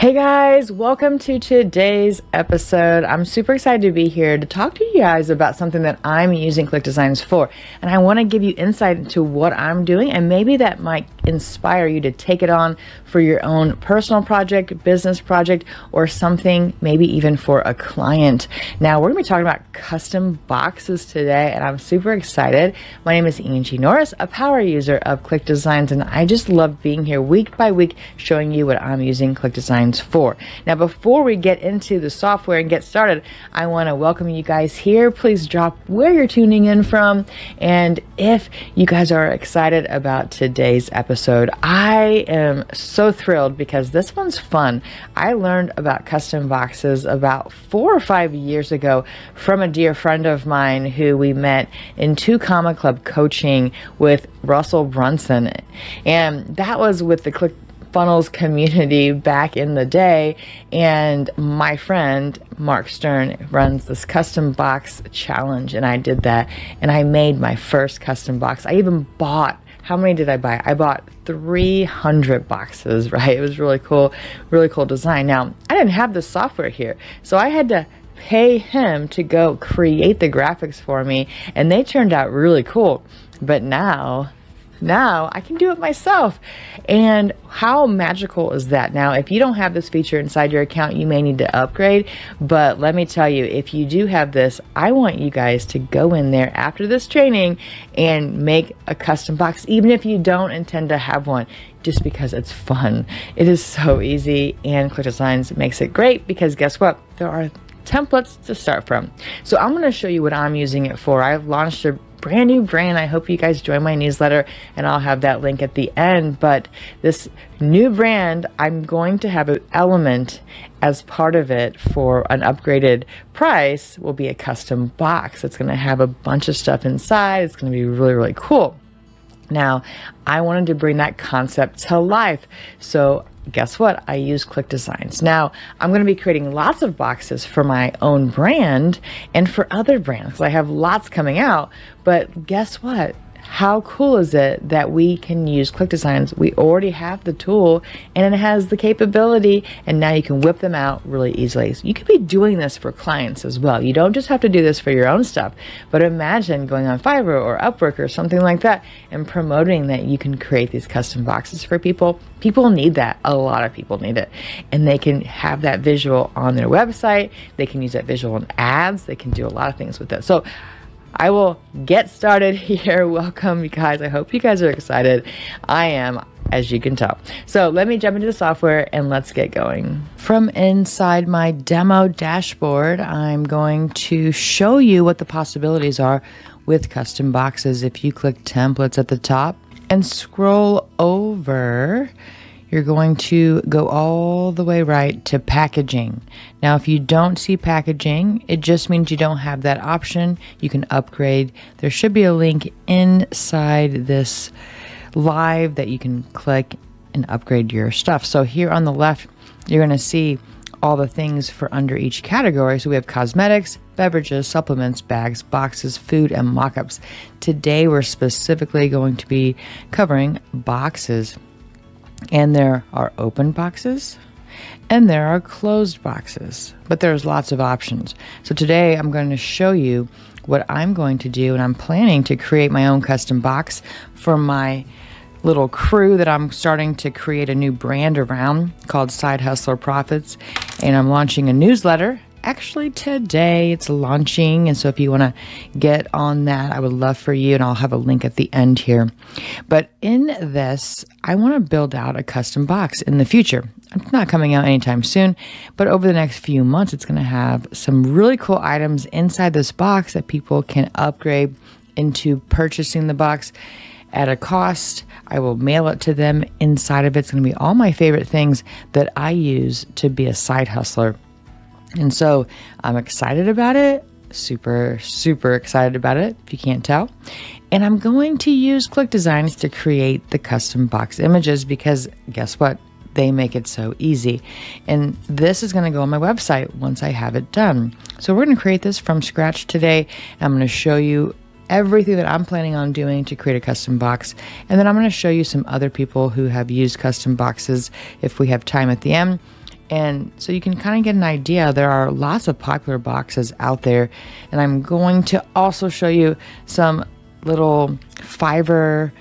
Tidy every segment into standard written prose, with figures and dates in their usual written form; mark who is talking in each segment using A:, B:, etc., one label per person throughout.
A: Hey guys, welcome to today's episode. I'm super excited to be here to talk to you guys about something that I'm using ClickDesigns for. And I want to give you insight into what I'm doing, and maybe that might inspire you to take it on for your own personal project, business project, or something maybe even for a client. Now, we're going to be talking about custom boxes today, and I'm super excited. My name is Angie Norris, a power user of ClickDesigns, and I just love being here week by week showing you what I'm using ClickDesigns for. Now, before we get into the software and get started, I want to welcome you guys here. Please drop where you're tuning in from, and if you guys are excited about today's episode, I am so thrilled because this one's fun. I learned about custom boxes about 4 or 5 years ago from a dear friend of mine who we met in 2 Comma Club coaching with Russell Brunson, and that was with the ClickFunnels community back in the day. And my friend Mark Stern runs this custom box challenge, and I did that, and I made my first custom box. I even bought, how many did I buy? I bought 300 boxes, right? It was really cool design. Now, I didn't have the software here, so I had to pay him to go create the graphics for me, and they turned out really cool. But now I can do it myself. And how magical is that? Now, if you don't have this feature inside your account, you may need to upgrade. But let me tell you, if you do have this, I want you guys to go in there after this training and make a custom box, even if you don't intend to have one, just because it's fun. It is so easy, and ClickDesigns makes it great because guess what? There are templates to start from. So I'm going to show you what I'm using it for. I've launched a brand new brand. I hope you guys join my newsletter, and I'll have that link at the end. But this new brand, I'm going to have an element as part of it for an upgraded price will be a custom box. It's going to have a bunch of stuff inside. It's going to be really, really cool. Now, I wanted to bring that concept to life. So guess what? I use ClickDesigns. Now, I'm going to be creating lots of boxes for my own brand and for other brands. I have lots coming out, but guess what? How cool is it that we can use ClickDesigns? We already have the tool, and it has the capability, and now you can whip them out really easily. So you could be doing this for clients as well. You don't just have to do this for your own stuff, but imagine going on Fiverr or Upwork or something like that and promoting that you can create these custom boxes for people. People need that. A lot of people need it. And they can have that visual on their website. They can use that visual in ads. They can do a lot of things with it. So I will get started here. Welcome, you guys. I hope you guys are excited. I am, as you can tell. So let me jump into the software and let's get going. From inside my demo dashboard, I'm going to show you what the possibilities are with custom boxes. If you click templates at the top and scroll over, you're going to go all the way right to packaging. Now, if you don't see packaging, it just means you don't have that option. You can upgrade. There should be a link inside this live that you can click and upgrade your stuff. So here on the left, you're going to see all the things for under each category. So we have cosmetics, beverages, supplements, bags, boxes, food, and mockups. Today, we're specifically going to be covering boxes. And there are open boxes and there are closed boxes, but there's lots of options. So today I'm going to show you what I'm going to do, and I'm planning to create my own custom box for my little crew that I'm starting to create a new brand around called Side Hustler Profits. And I'm launching a newsletter. Actually, today it's launching, and so if you want to get on that, I would love for you, and I'll have a link at the end here. But in this, I want to build out a custom box in the future. It's not coming out anytime soon, but over the next few months, it's going to have some really cool items inside this box that people can upgrade into purchasing the box at a cost. I will mail it to them. Inside of it's going to be all my favorite things that I use to be a side hustler. And so I'm excited about it, super, super excited about it, if you can't tell. And I'm going to use ClickDesigns to create the custom box images because guess what? They make it so easy. And this is going to go on my website once I have it done. So we're going to create this from scratch today. I'm going to show you everything that I'm planning on doing to create a custom box. And then I'm going to show you some other people who have used custom boxes if we have time at the end. And so you can kind of get an idea. There are lots of popular boxes out there. And I'm going to also show you some little Fiverr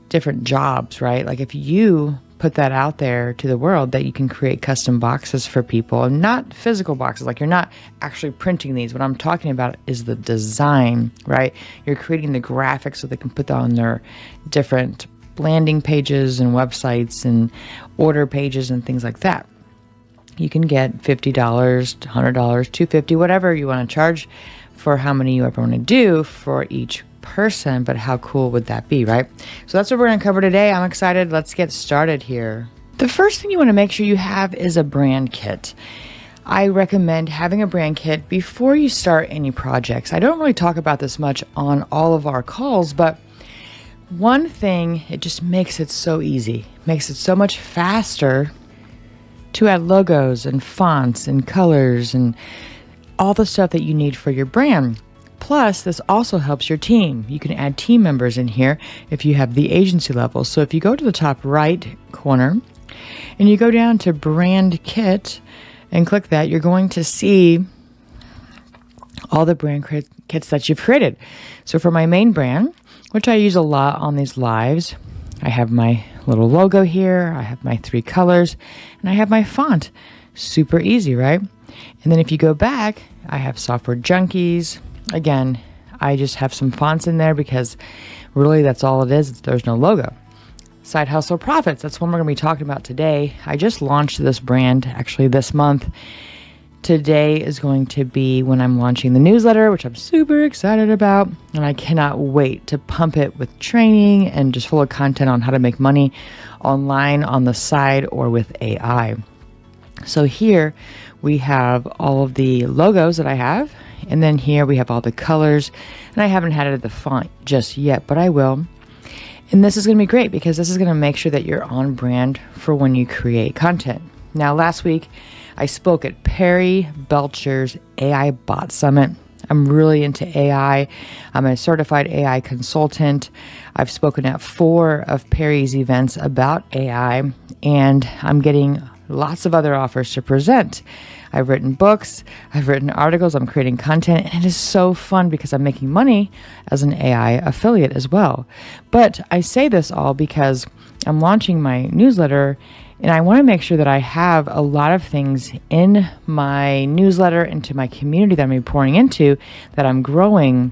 A: different jobs, right? Like if you put that out there to the world that you can create custom boxes for people, and not physical boxes, like you're not actually printing these. What I'm talking about is the design, right? You're creating the graphics so they can put that on their different landing pages and websites and order pages and things like that. You can get $50, $100, $250, whatever you want to charge for how many you ever want to do for each person, but how cool would that be, right? So that's what we're going to cover today. I'm excited. Let's get started here. The first thing you want to make sure you have is a brand kit. I recommend having a brand kit before you start any projects. I don't really talk about this much on all of our calls, but one thing, it just makes it so easy, makes it so much faster to add logos and fonts and colors and all the stuff that you need for your brand. Plus, this also helps your team. You can add team members in here if you have the agency level. So if you go to the top right corner and you go down to brand kit and click that, you're going to see all the brand kits that you've created. So for my main brand, which I use a lot on these lives, I have my little logo here, I have my 3 colors, and I have my font. Super easy, right? And then if you go back, I have Software Junkies. Again, I just have some fonts in there because really that's all it is. There's no logo. Side Hustle Profits, that's one we're going to be talking about today. I just launched this brand actually this month. Today is going to be when I'm launching the newsletter, which I'm super excited about. And I cannot wait to pump it with training and just full of content on how to make money online, on the side, or with AI. So here we have all of the logos that I have. And then here we have all the colors, and I haven't added the font just yet, but I will. And this is going to be great because this is going to make sure that you're on brand for when you create content. Now, last week I spoke at Perry Belcher's AI Bot Summit. I'm really into AI. I'm a certified AI consultant. I've spoken at 4 of Perry's events about AI, and I'm getting lots of other offers to present. I've written books, I've written articles, I'm creating content, and it is so fun because I'm making money as an AI affiliate as well. But I say this all because I'm launching my newsletter, and I want to make sure that I have a lot of things in my newsletter, into my community that I'm pouring into, that I'm growing,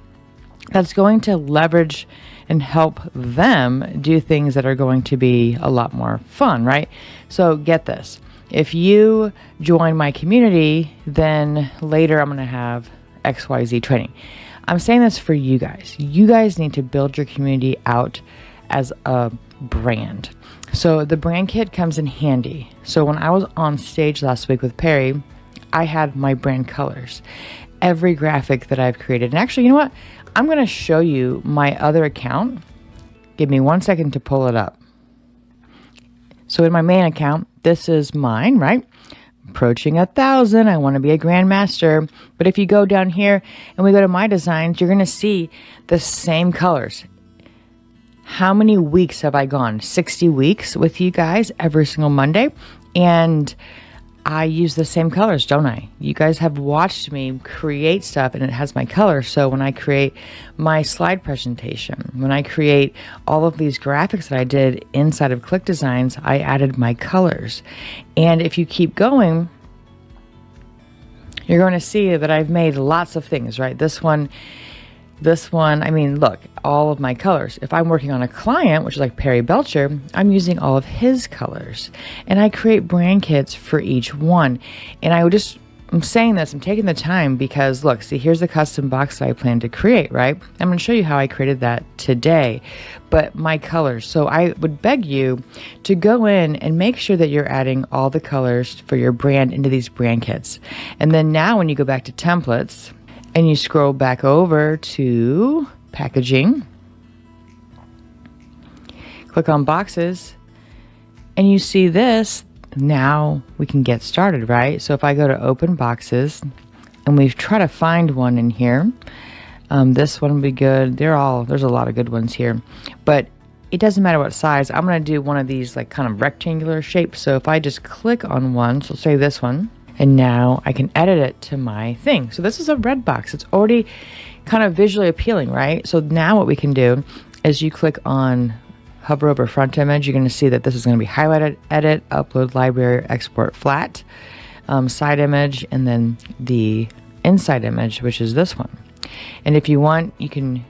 A: that's going to leverage and help them do things that are going to be a lot more fun, right? So get this. If you join my community, then later I'm going to have XYZ training. I'm saying this for you guys. You guys need to build your community out as a brand. So the brand kit comes in handy. So when I was on stage last week with Perry, I had my brand colors. Every graphic that I've created. And actually, you know what? I'm going to show you my other account. Give me 1 second to pull it up. So in my main account, this is mine, right? Approaching 1,000. I want to be a grandmaster. But if you go down here and we go to my designs, you're going to see the same colors. How many weeks have I gone? 60 weeks with you guys every single Monday. And I use the same colors, don't I? You guys have watched me create stuff and it has my colors. So when I create my slide presentation, when I create all of these graphics that I did inside of ClickDesigns, I added my colors. And if you keep going, you're going to see that I've made lots of things, right? This one, I mean, look, all of my colors. If I'm working on a client, which is like Perry Belcher, I'm using all of his colors. And I create brand kits for each one. And I'm saying this, I'm taking the time because look, see, here's the custom box that I plan to create, right? I'm going to show you how I created that today. But my colors. So I would beg you to go in and make sure that you're adding all the colors for your brand into these brand kits. And then now when you go back to templates, and you scroll back over to packaging, click on boxes, and you see this. Now we can get started, right? So if I go to open boxes and we try to find one in here, this one would be good. There's a lot of good ones here. But it doesn't matter what size. I'm going to do one of these like kind of rectangular shapes. So if I just click on one, so say this one, and now I can edit it to my thing. So this is a red box. It's already kind of visually appealing, right? So now what we can do is you click on hover over front image, you're going to see that this is going to be highlighted, edit, upload library, export flat, side image, and then the inside image, which is this one. And if you want, you can,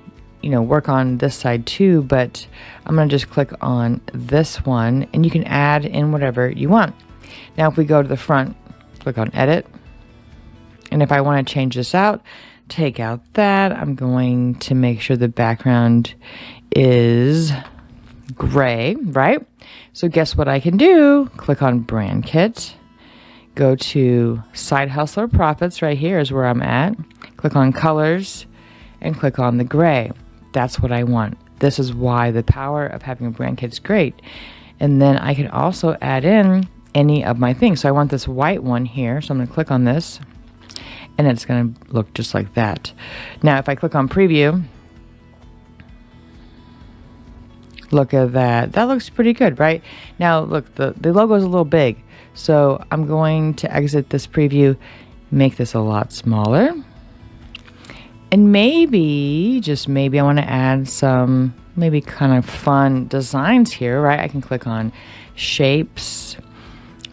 A: work on this side too, but I'm going to just click on this one and you can add in whatever you want. Now, if we go to the front, click on edit. And if I want to change this out, take out that. I'm going to make sure the background is gray, right? So guess what I can do? Click on brand kit, go to side hustler profits. Right here is where I'm at. Click on colors and click on the gray. That's what I want. This is why the power of having a brand kit is great. And then I can also add in any of my things. So I want this white one here. So I'm going to click on this and it's going to look just like that. Now, if I click on preview, look at that. That looks pretty good, right? Now, look, the logo is a little big. So I'm going to exit this preview, make this a lot smaller. And maybe, just maybe, I want to add some maybe kind of fun designs here, right? I can click on shapes.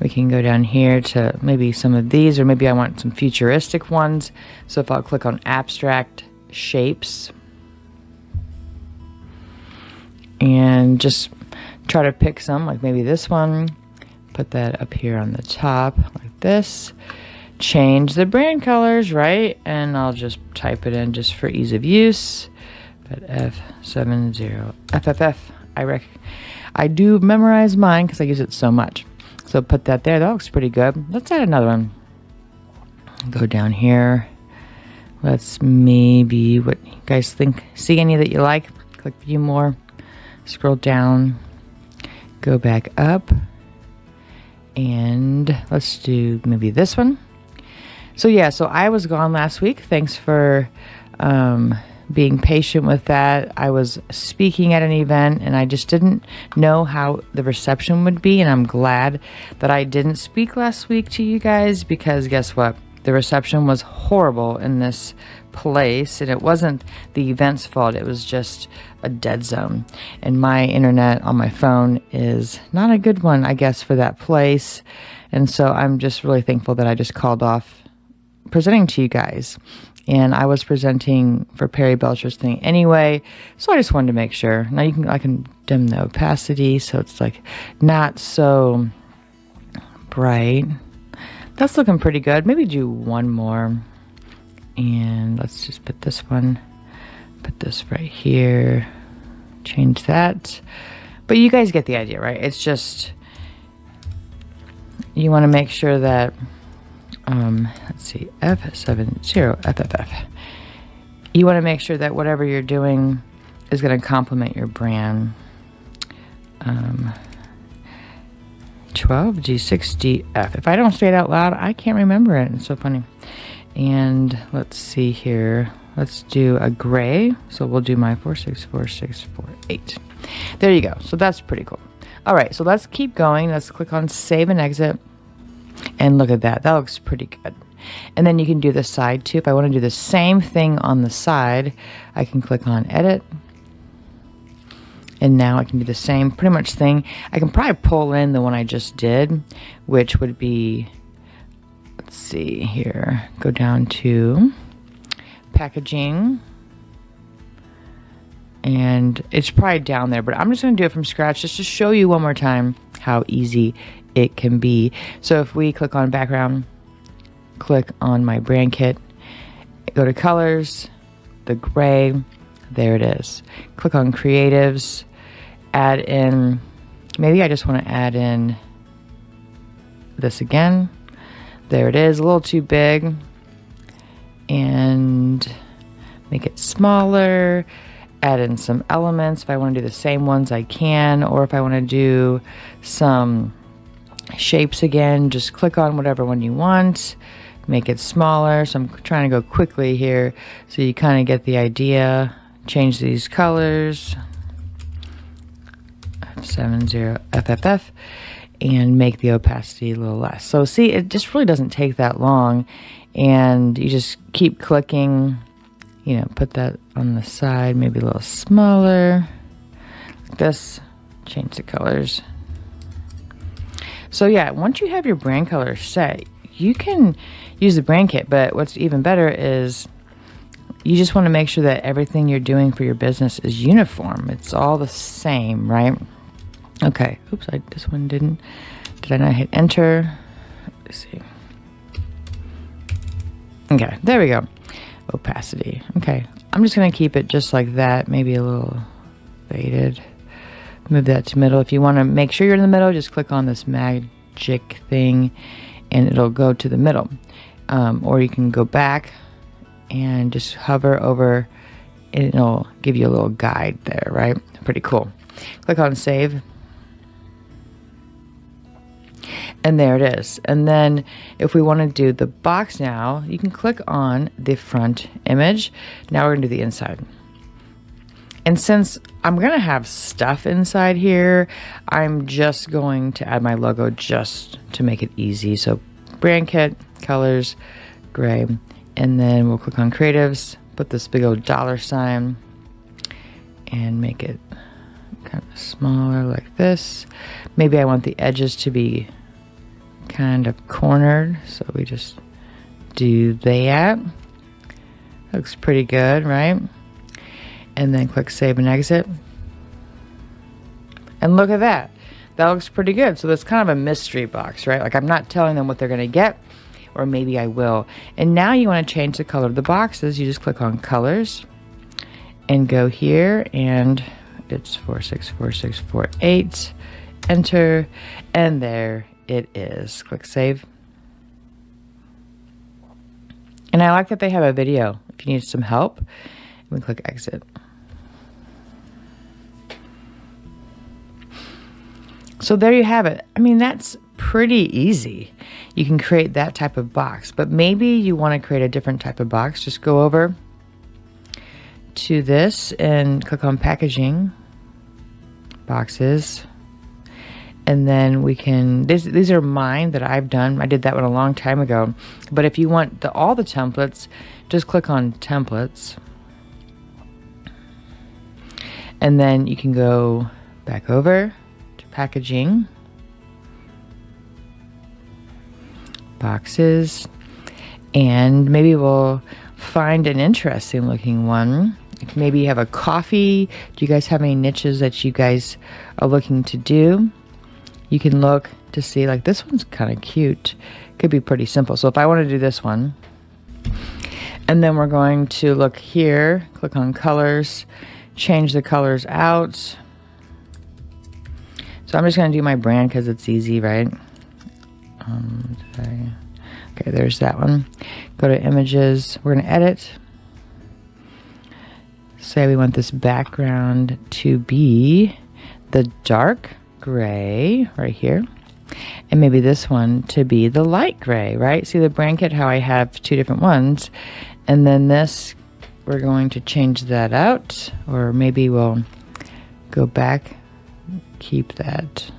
A: We can go down here to maybe some of these, or maybe I want some futuristic ones. So if I'll click on abstract shapes and just try to pick some, like maybe this one, put that up here on the top like this, change the brand colors, right? And I'll just type it in just for ease of use, but F70 FFF. I do memorize mine because I use it so much. So put that there. That looks pretty good. Let's add another one. Go down here. Let's maybe, what you guys think? See any that you like? Click view more. Scroll down. Go back up. And let's do maybe this one. So yeah, so I was gone last week. Thanks for being patient with that. I was speaking at an event and I just didn't know how the reception would be, and I'm glad that I didn't speak last week to you guys, because guess what? The reception was horrible in this place, and it wasn't the event's fault. It was just a dead zone, and my internet on my phone is not a good one, I guess, for that place. And so I'm just really thankful that I just called off presenting to you guys. And I was presenting for Perry Belcher's thing anyway, so I just wanted to make sure. Now I can dim the opacity so it's like not so bright. That's looking pretty good. Maybe do one more. And let's just put this one, put this right here, change that. But you guys get the idea, right? It's just, you want to make sure that let's see, F70 FFF. You want to make sure that whatever you're doing is going to complement your brand. 12 G6DF. If I don't say it out loud, I can't remember it. It's so funny. And let's see here. Let's do a gray. So we'll do my 464648. There you go. So that's pretty cool. All right, so let's keep going. Let's click on save and exit. And look at that. That looks pretty good. And then you can do the side too. If I want to do the same thing on the side, I can click on edit. And now I can do the same pretty much thing. I can probably pull in the one I just did, which would be, let's see here, go down to packaging. And it's probably down there, but I'm just going to do it from scratch just to show you one more time how easy it can be. So if we click on background, click on my brand kit, go to colors, the gray, there it is. Click on creatives, add in, maybe I just want to add in this again. There it is, a little too big. And make it smaller. Add in some elements. If I want to do the same ones, I can. Or if I want to do some shapes again, just click on whatever one you want. Make it smaller. So I'm trying to go quickly here so you kind of get the idea. Change these colors. 70FFF and make the opacity a little less. So see, it just really doesn't take that long, and you just keep clicking, you know, put that on the side, maybe a little smaller, like this, change the colors. So yeah, once you have your brand color set, you can use the brand kit, but what's even better is you just want to make sure that everything you're doing for your business is uniform. It's all the same, right? Okay, oops, this one did I not hit enter? Let's see. Okay, there we go. Opacity. Okay, I'm just going to keep it just like that, maybe a little faded. Move that to middle. If you want to make sure you're in the middle, just click on this magic thing and it'll go to the middle. Or you can go back and just hover over and it'll give you a little guide there, right? Pretty cool. Click on save. And there it is. And then if we want to do the box now, you can click on the front image. Now we're going to do the inside. And since I'm going to have stuff inside here, I'm just going to add my logo just to make it easy. So brand kit, colors, gray, and then we'll click on creatives, put this big old $sign and make it kind of smaller like this. Maybe I want the edges to be kind of cornered, so we just do that. Looks pretty good, right? And then click save and exit. And look at that. That looks pretty good. So that's kind of a mystery box, right? Like I'm not telling them what they're going to get, or maybe I will. And now you want to change the color of the boxes. You just click on colors and go here, and it's 464648. Enter, and there it is. Click save. And I like that they have a video if you need some help. We click exit. So there you have it. I mean, that's pretty easy. You can create that type of box, but maybe you want to create a different type of box. Just go over to this and click on packaging, boxes, and then we can, these are mine that I've done. I did that one a long time ago. But if you want all the templates, just click on templates. And then you can go back over to packaging, boxes, and maybe we'll find an interesting looking one. Maybe you have a coffee. Do you guys have any niches that you guys are looking to do? You can look to see, like this one's kind of cute. Could be pretty simple. So if I want to do this one, and then we're going to look here, click on colors, change the colors out. So I'm just going to do my brand because it's easy, right? Okay, there's that one. Go to images. We're going to edit. Say we want this background to be the dark gray right here, and maybe this one to be the light gray, right? See the brand kit, how I have two different ones, and then this, we're going to change that out, or maybe we'll go back, keep that,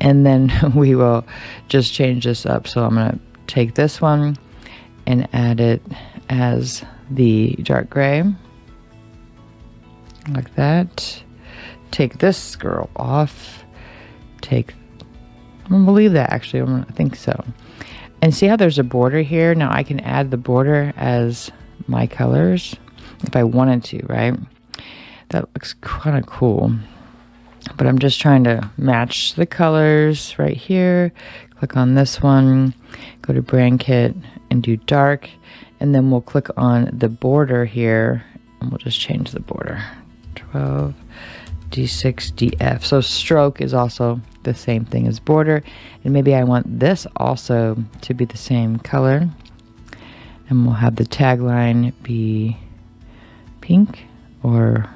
A: and then we will just change this up. So I'm going to take this one and add it as the dark gray, like that. Take this girl off. I'm gonna leave that actually. I think so. And see how there's a border here? Now I can add the border as my colors if I wanted to, right? That looks kind of cool. But I'm just trying to match the colors right here. Click on this one, go to brand kit and do dark. And then we'll click on the border here and we'll just change the border. 12. D6, DF. So stroke is also the same thing as border. And maybe I want this also to be the same color. And we'll have the tagline be pink, or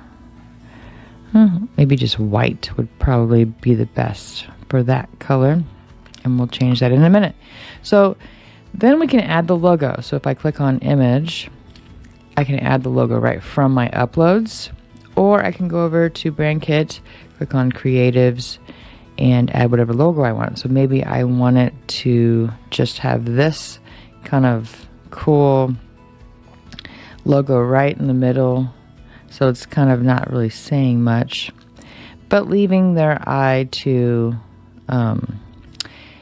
A: maybe just white would probably be the best for that color. And we'll change that in a minute. So then we can add the logo. So if I click on image, I can add the logo right from my uploads. Or I can go over to brand kit, click on creatives, and add whatever logo I want. So maybe I want it to just have this kind of cool logo right in the middle. So it's kind of not really saying much, but leaving their eye to,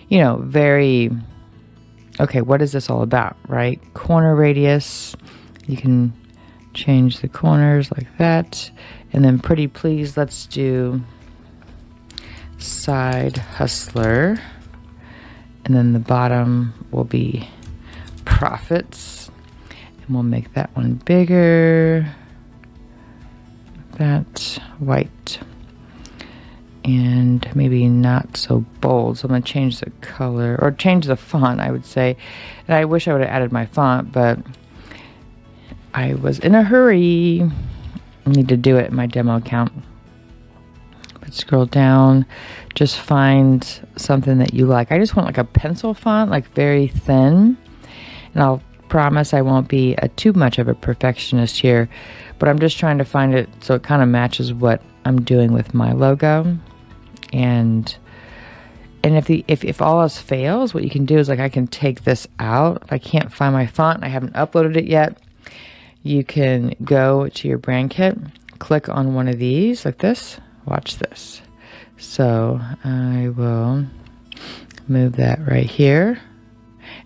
A: very, okay, what is this all about, right? Corner radius, you can change the corners like that. And then pretty please, let's do side hustler. And then the bottom will be profits. And we'll make that one bigger. That white. And maybe not so bold. So I'm going to change the color, or change the font, I would say. And I wish I would have added my font, but I was in a hurry. I need to do it in my demo account. But scroll down, just find something that you like. I just want like a pencil font, like very thin. And I'll promise I won't be too much of a perfectionist here, but I'm just trying to find it so it kind of matches what I'm doing with my logo. And if all else fails, what you can do is like I can take this out. If I can't find my font and I haven't uploaded it yet, you can go to your brand kit, click on one of these like this. Watch this. So I will move that right here.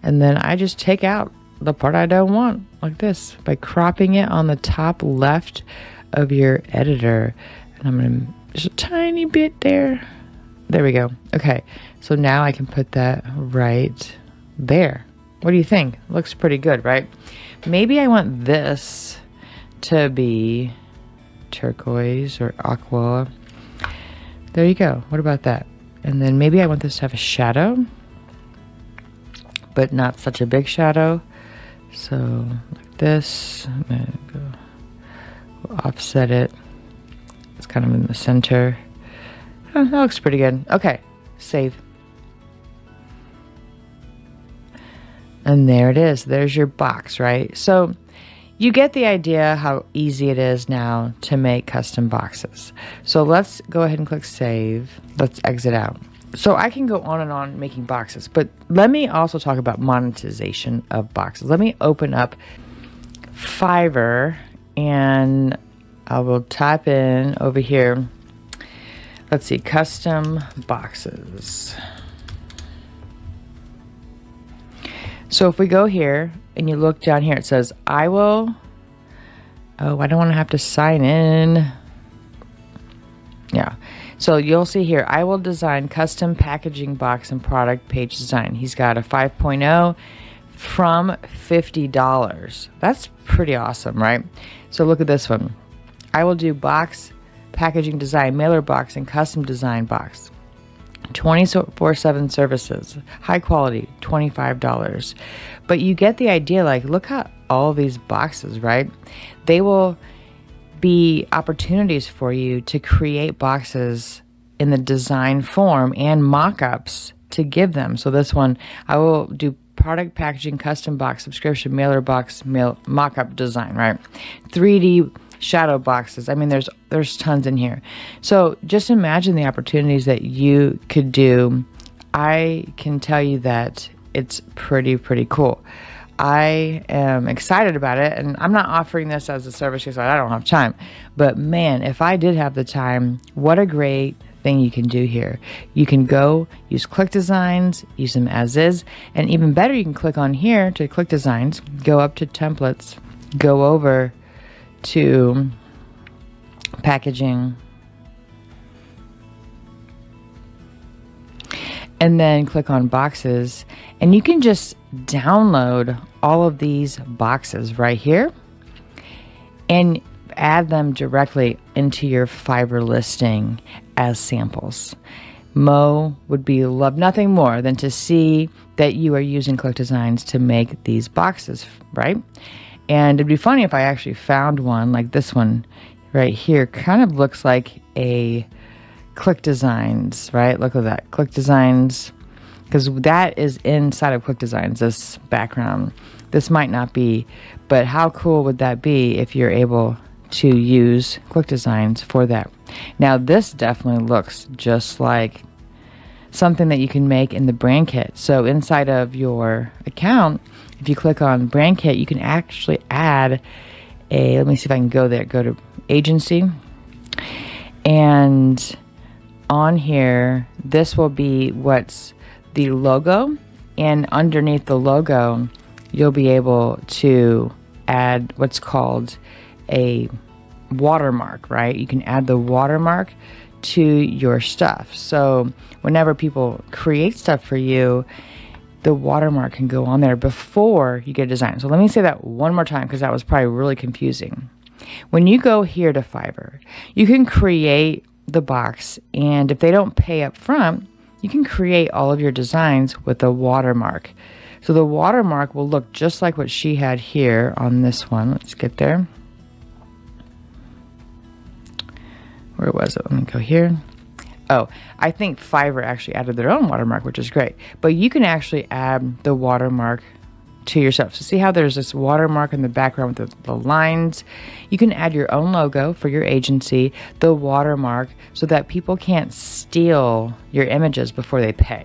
A: And then I just take out the part I don't want like this by cropping it on the top left of your editor. And I'm going to just a tiny bit there. There we go. Okay. So now I can put that right there. What do you think? Looks pretty good, right? Maybe I want this to be turquoise or aqua. There you go. What about that? And then maybe I want this to have a shadow, but not such a big shadow. So like this. I'm gonna go offset it. It's kind of in the center. Oh, that looks pretty good. Okay, save. And there it is. There's your box, right? So you get the idea how easy it is now to make custom boxes. So let's go ahead and click save. Let's exit out. So I can go on and on making boxes, but let me also talk about monetization of boxes. Let me open up Fiverr and I will type in over here. Let's see, custom boxes. So if we go here and you look down here, it says, I don't want to have to sign in. Yeah. So you'll see here, I will design custom packaging box and product page design. He's got a 5.0 from $50. That's pretty awesome, right? So look at this one. I will do box, packaging design, mailer box, and custom design box. 24/7 services, high quality, $25. But you get the idea, like, look at all these boxes, right? They will be opportunities for you to create boxes in the design form and mock-ups to give them. So this one, I will do product packaging, custom box, subscription, mailer box, mock-up design, right? 3D shadow boxes. I mean, there's tons in here. So just imagine the opportunities that you could do. I can tell you that it's pretty cool. I am excited about it, and I'm not offering this as a service because I don't have time. But man, if I did have the time, what a great thing you can do here. You can go use ClickDesigns, use them as is, and even better, you can click on here to ClickDesigns, go up to templates, go over to packaging, and then click on boxes, and you can just download all of these boxes right here and add them directly into your Fiverr listing as samples. Mo would be love nothing more than to see that you are using ClickDesigns to make these boxes, right? And it'd be funny if I actually found one like this one right here. Kind of looks like a ClickDesigns, right? Look at that, ClickDesigns, because that is inside of ClickDesigns, this background. This might not be, but how cool would that be if you're able to use ClickDesigns for that. Now this definitely looks just like something that you can make in the brand kit. So inside of your account, if you click on brand kit, you can actually add a, let me see if I can go there, go to agency, and on here, this will be what's the logo, and underneath the logo, you'll be able to add what's called a watermark, right? You can add the watermark to your stuff. So whenever people create stuff for you, the watermark can go on there before you get a design. So let me say that one more time, because that was probably really confusing. When you go here to Fiverr, you can create the box, and if they don't pay up front, you can create all of your designs with a watermark. So the watermark will look just like what she had here on this one. Let's get there. Where was it? Let me go here. Oh, I think Fiverr actually added their own watermark, which is great. But you can actually add the watermark to yourself. So see how there's this watermark in the background with the lines? You can add your own logo for your agency, the watermark, so that people can't steal your images before they pay.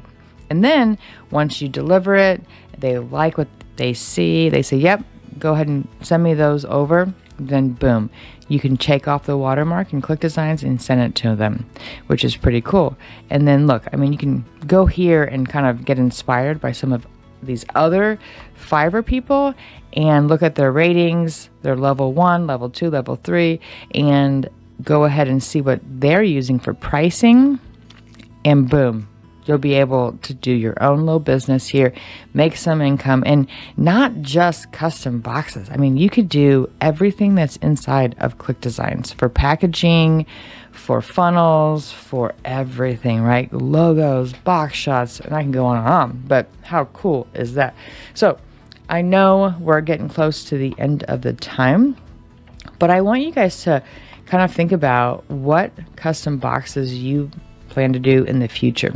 A: And then once you deliver it, they like what they see, they say, yep, go ahead and send me those over. Then boom, you can take off the watermark in ClickDesigns and send it to them, which is pretty cool. And then look, I mean, you can go here and kind of get inspired by some of these other Fiverr people and look at their ratings, their level 1, level 2, level 3, and go ahead and see what they're using for pricing, and boom, you'll be able to do your own little business here, make some income, and not just custom boxes. I mean, you could do everything that's inside of ClickDesigns for packaging, for funnels, for everything, right? Logos, box shots, and I can go on and on, but how cool is that? So I know we're getting close to the end of the time, but I want you guys to kind of think about what custom boxes you plan to do in the future.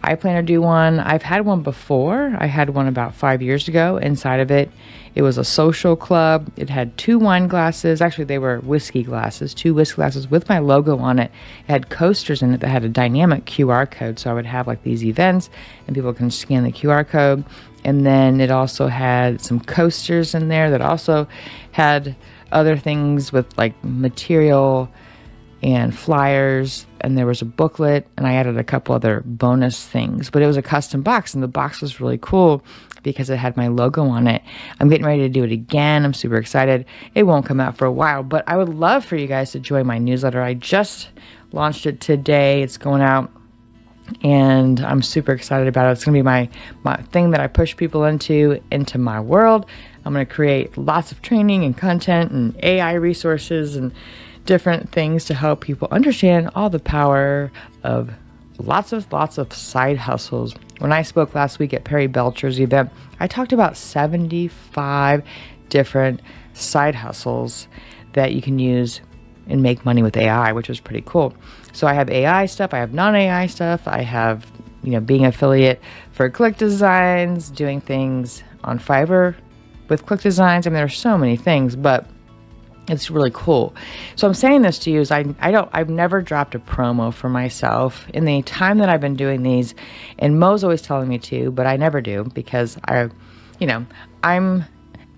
A: I plan to do one. I've had one before. I had one about 5 years ago. Inside of it, it was a social club. It had 2 wine glasses. Actually, they were whiskey glasses, 2 whiskey glasses with my logo on it. It had coasters in it that had a dynamic QR code. So I would have like these events and people can scan the QR code. And then it also had some coasters in there that also had other things with like material and flyers, and there was a booklet, and I added a couple other bonus things, but it was a custom box, and the box was really cool because it had my logo on it. I'm getting ready to do it again. I'm super excited. It won't come out for a while, but I would love for you guys to join my newsletter. I just launched it today. It's going out, and I'm super excited about it. It's going to be my thing that I push people into my world. I'm going to create lots of training and content and AI resources and different things to help people understand all the power of lots of side hustles. When I spoke last week at Perry Belcher's event, I talked about 75 different side hustles that you can use and make money with AI, which was pretty cool. So I have AI stuff, I have non-AI stuff, I have, being affiliate for ClickDesigns, doing things on Fiverr with ClickDesigns. I mean, there's so many things, but it's really cool. So I'm saying this to you is I've never dropped a promo for myself in the time that I've been doing these, and Mo's always telling me to, but I never do because I'm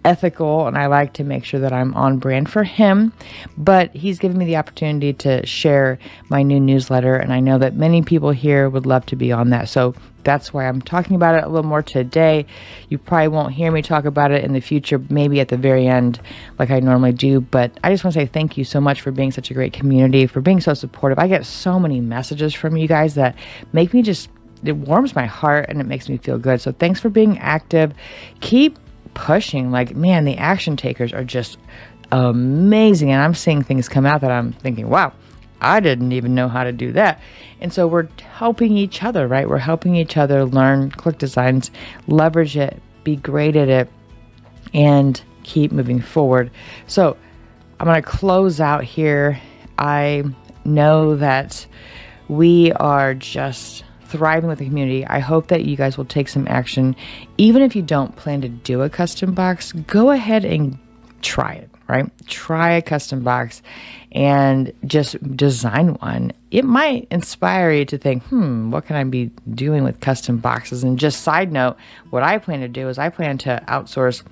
A: ethical and I like to make sure that I'm on brand for him, but he's given me the opportunity to share my new newsletter, and I know that many people here would love to be on that. So that's why I'm talking about it a little more today. You probably won't hear me talk about it in the future, maybe at the very end like I normally do, but I just want to say thank you so much for being such a great community, for being so supportive. I get so many messages from you guys that make me it warms my heart and it makes me feel good. So thanks for being active. Keep pushing. Like, man, the action takers are just amazing, and I'm seeing things come out that I'm thinking, wow, I didn't even know how to do that. And so we're helping each other, right? We're helping each other learn ClickDesigns, leverage it, be great at it, and keep moving forward. So I'm going to close out here. I know that we are just thriving with the community. I hope that you guys will take some action. Even if you don't plan to do a custom box, go ahead and try it, right? Try a custom box and just design one. It might inspire you to think, what can I be doing with custom boxes? And just side note, what I plan to do is I plan to outsource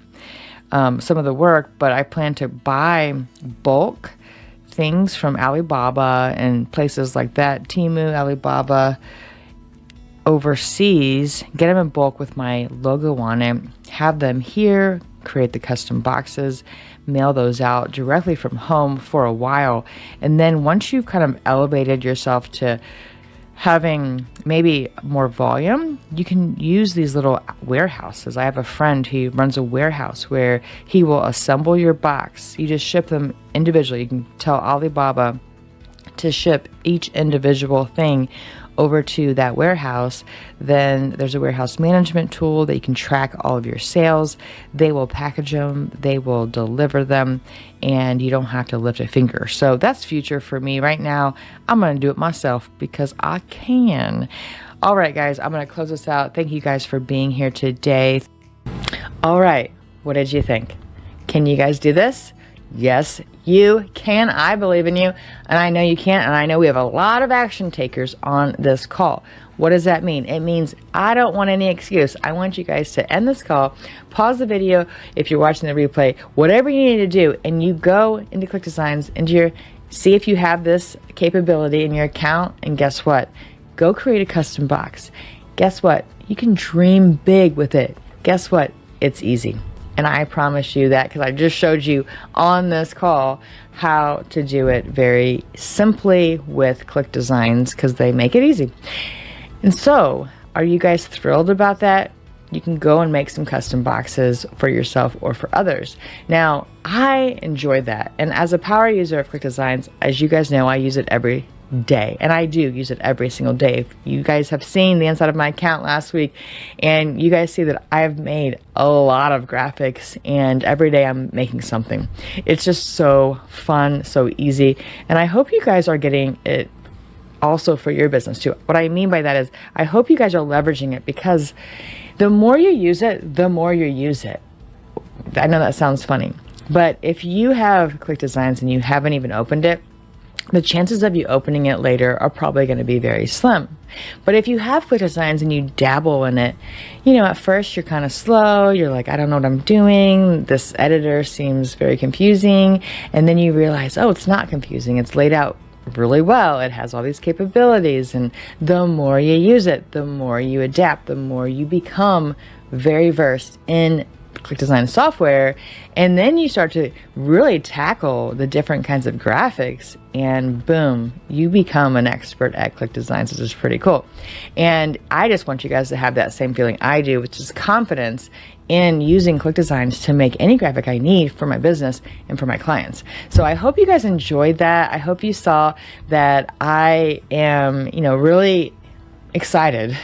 A: some of the work, but I plan to buy bulk things from Alibaba and places like that, Temu, Alibaba, overseas, get them in bulk with my logo on it, have them here, create the custom boxes, mail those out directly from home for a while. And then once you've kind of elevated yourself to having maybe more volume, you can use these little warehouses. I have a friend who runs a warehouse where he will assemble your box. You just ship them individually. You can tell Alibaba to ship each individual thing over to that warehouse. Then there's a warehouse management tool that you can track all of your sales. They will package them, they will deliver them, and you don't have to lift a finger. So that's future for me. Right now, I'm going to do it myself because I can. All right, guys, I'm going to close this out. Thank you guys for being here today. All right, what did you think? Can you guys do this? Yes, you can. I believe in you, and I know you can, and I know we have a lot of action takers on this call. What does that mean? It means I don't want any excuse. I want you guys to end this call, pause the video if you're watching the replay, whatever you need to do, and you go into ClickDesigns, see if you have this capability in your account, and guess what? Go create a custom box. Guess what? You can dream big with it. Guess what? It's easy. And I promise you that because I just showed you on this call how to do it very simply with ClickDesigns because they make it easy. And so, are you guys thrilled about that? You can go and make some custom boxes for yourself or for others. Now, I enjoy that. And as a power user of ClickDesigns, as you guys know, I use it every day, and I do use it every single day. If you guys have seen the inside of my account last week, and you guys see that I've made a lot of graphics, and every day I'm making something. It's just so fun, so easy, and I hope you guys are getting it also for your business too. What I mean by that is I hope you guys are leveraging it because the more you use it, the more you use it. I know that sounds funny, but if you have ClickDesigns and you haven't even opened it, the chances of you opening it later are probably going to be very slim. But if you have ClickDesigns and you dabble in it, at first you're kind of slow. You're like, I don't know what I'm doing. This editor seems very confusing. And then you realize, oh, it's not confusing. It's laid out really well. It has all these capabilities. And the more you use it, the more you adapt, the more you become very versed in ClickDesigns software, and then you start to really tackle the different kinds of graphics, and boom, you become an expert at ClickDesigns, which is pretty cool. And I just want you guys to have that same feeling I do, which is confidence in using ClickDesigns to make any graphic I need for my business and for my clients. So I hope you guys enjoyed that. I hope you saw that I am, really excited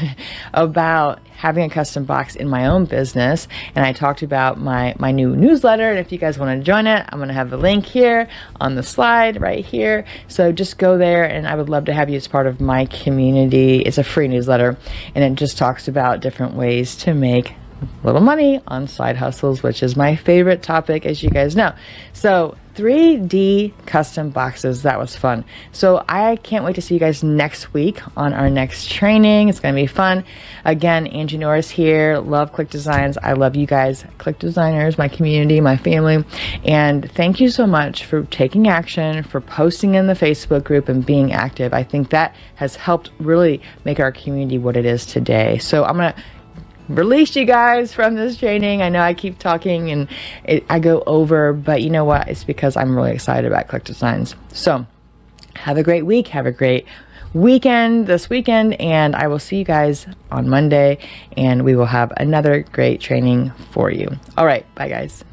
A: about having a custom box in my own business, and I talked about my new newsletter, and if you guys want to join it, I'm going to have the link here on the slide right here, so just go there, and I would love to have you as part of my community. It's a free newsletter, and it just talks about different ways to make little money on side hustles, which is my favorite topic, as you guys know. So 3D custom boxes, that was fun. So I can't wait to see you guys next week on our next training. It's going to be fun. Again, Angie Norris here. Love ClickDesigns. I love you guys, Click Designers, my community, my family. And thank you so much for taking action, for posting in the Facebook group and being active. I think that has helped really make our community what it is today. So I'm going to release you guys from this training. I know I keep talking and I go over, but you know what? It's because I'm really excited about ClickDesigns. So have a great week. Have a great weekend this weekend, and I will see you guys on Monday, and we will have another great training for you. All right. Bye, guys.